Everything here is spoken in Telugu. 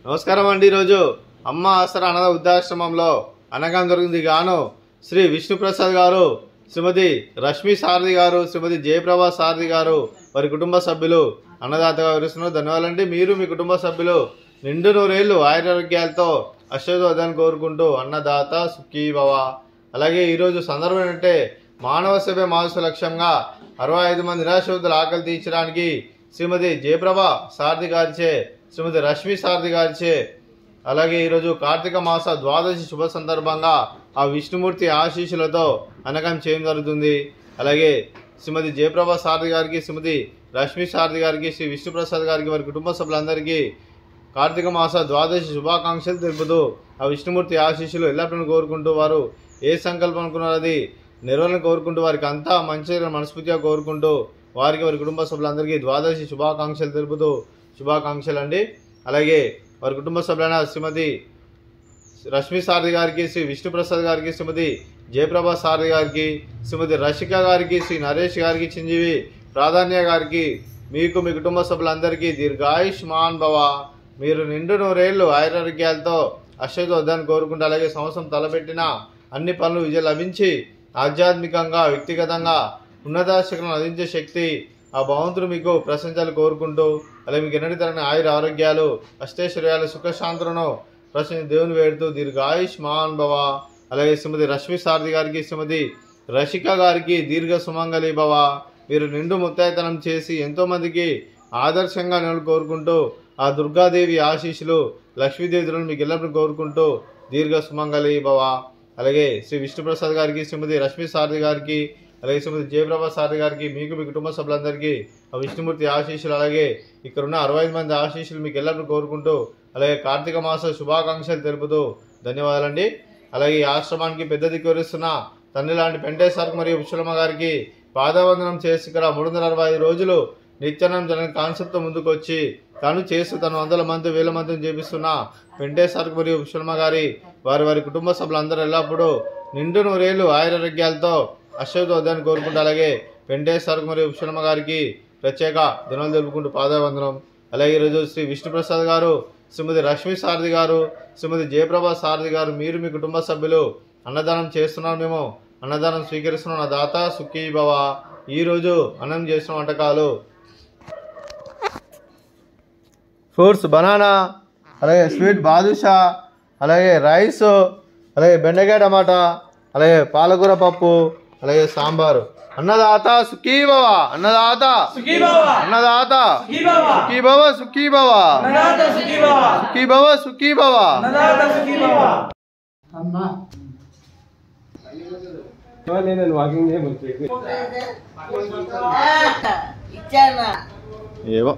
నమస్కారం అండి। ఈరోజు అమ్మ ఆసరా అనాథ వృద్ధాశ్రమంలో అనగానం జరిగింది గాను శ్రీ విష్ణుప్రసాద్ గారు, శ్రీమతి రష్మి సారథి గారు, శ్రీమతి జయప్రభా సారథి గారు వారి కుటుంబ సభ్యులు అన్నదాతగా వివరిస్తున్నారు। ధన్యవాదాలండి। మీరు మీ కుటుంబ సభ్యులు నిండు నూరేళ్లు ఆయురారోగ్యాలతో అశ్వదోదాన్ని కోరుకుంటూ అన్నదాత సుఖీ భవ। అలాగే ఈరోజు సందర్భం ఏంటంటే మానవ సేవ మానవ లక్ష్యంగా 65 మంది నిరాశ్రతుల ఆకలి తీర్చడానికి శ్రీమతి జయప్రభా సారథి గారిచే, శ్రీమతి రష్మి సారథి గారిచే, అలాగే ఈరోజు కార్తీక మాస ద్వాదశి శుభ సందర్భంగా ఆ విష్ణుమూర్తి ఆశీస్సులతో అనగం చేయడం జరుగుతుంది। అలాగే శ్రీమతి జయప్రభా సారథి గారికి, శ్రీమతి రష్మి సారథి గారికి, శ్రీ విష్ణుప్రసాద్ గారికి వారి కుటుంబ సభ్యులందరికీ కార్తీక మాస ద్వాదశి శుభాకాంక్షలు తెలుపుతూ ఆ విష్ణుమూర్తి ఆశీస్సులు ఎల్లప్పుడూ కోరుకుంటూ వారు ఏ సంకల్పం అనుకున్నారో అది నెరవేర్లను కోరుకుంటూ వారికి అంతా మంచి మనస్ఫూర్తిగా కోరుకుంటూ వారికి వారి కుటుంబ సభ్యులందరికీ ద్వాదశి శుభాకాంక్షలు తెలుపుతూ శుభాకాంక్షలు అండి। అలాగే వారి కుటుంబ సభ్యులైన శ్రీమతి రష్మి సారథి గారికి, శ్రీ విష్ణుప్రసాద్ గారికి, శ్రీమతి జయప్రభా సారథి గారికి, శ్రీమతి రషిక గారికి, శ్రీ నరేష్ గారికి, చిరంజీవి ప్రాధాన్య గారికి, మీకు మీ కుటుంబ సభ్యులందరికీ దీర్ఘాయుష్మాన్ భవ, మీరు నిండు నూరేళ్లు ఆయురారోగ్యాలతో అశ్వదోదాన్ని కోరుకుంటూ అలాగే సంవత్సరం తలపెట్టిన అన్ని పనులు విజయం లభించి ఆధ్యాత్మికంగా వ్యక్తిగతంగా ఉన్నత శక్తులను అందించే శక్తి ఆ భగవంతుడు మీకు ప్రశంసలు కోరుకుంటూ అలాగే మీకు ఎన్నటి తరగని ఆయుర ఆరోగ్యాలు అష్టైశ్వర్యాలు సుఖశాంతులను ప్రశ్నించి దేవుని వేడుతూ దీర్ఘాయుష్మాన్ భవ। అలాగే శ్రీమతి రష్మి సారథి గారికి, శ్రీమతి రషిక గారికి దీర్ఘ సుమంగళి భవ, మీరు నిండు ముత్తైతనం చేసి ఎంతోమందికి ఆదర్శంగా నేను కోరుకుంటూ ఆ దుర్గాదేవి ఆశీస్సులు లక్ష్మీదేవి మీకు ఎల్లప్పుడూ కోరుకుంటూ దీర్ఘ సుమంగళి భవ। అలాగే శ్రీ విష్ణుప్రసాద్ గారికి, శ్రీమతి రష్మి సారథి గారికి, అలాగే శ్రీమతి జయప్రభా సారథి గారికి, మీకు మీ కుటుంబ సభ్యులందరికీ ఆ విష్ణుమూర్తి ఆశీస్సులు అలాగే ఇక్కడున్న 65 మంది ఆశీస్సులు మీకు ఎల్లప్పుడూ కోరుకుంటూ అలాగే కార్తీక మాస శుభాకాంక్షలు తెలుపుతూ ధన్యవాదాలండి। అలాగే ఈ ఆశ్రమానికి పెద్ద దిక్కు వివరిస్తున్న తండ్రి లాంటి పెంటేశ్వర్ మరియు విశ్వలమ్మ గారికి పాదవందనం చేసి ఇక్కడ 365 రోజులు నిత్యానం జరిగిన కాన్సెప్ట్తో ముందుకు వచ్చి తను చేస్తూ తను 100 మంది 1000 మందిని చేపిస్తున్న పెంటేశ్వర్ మరియు విశ్వలమ్మ గారి వారి కుటుంబ సభ్యులందరూ ఎల్లప్పుడూ నిండు నూరేళ్లు ఆయురారోగ్యాలతో అశ్వదోదాన్ని కోరుకుంటూ అలాగే పెంటేశ్వర్ మరియు విశ్వలమ్మ గారికి ప్రత్యేక దినాలు తెలుపుకుంటూ పాదవందనం। అలాగే ఈరోజు శ్రీ విష్ణుప్రసాద్ గారు, శ్రీమతి రష్మి సారథి గారు, శ్రీమతి జయప్రభా సారథి గారు మీరు మీ కుటుంబ సభ్యులు అన్నదానం చేస్తున్నారు, మేము అన్నదానం స్వీకరిస్తున్నాం। నా దాత సుఖీ భవ। ఈరోజు అన్నం చేసిన వంటకాలు ఫ్రూట్స్ బనానా, అలాగే స్వీట్ బాదుషా, అలాగే రైస్, అలాగే బెండకాయ టమాటా, అలాగే పాలకూర పప్పు, అలాగే సాంబారు। అన్నదాత సుఖీ భవ, అన్నదాత సుఖీ భవ, అన్నదాత సుఖీ భవ, సుఖీ భవ, అన్నదాత సుఖీ భవ, సుఖీ భవ, సుఖీ భవ, అన్నదాత సుఖీ భవ। అమ్మా నేను వాకింగ్ ఇచ్చానా ఏవో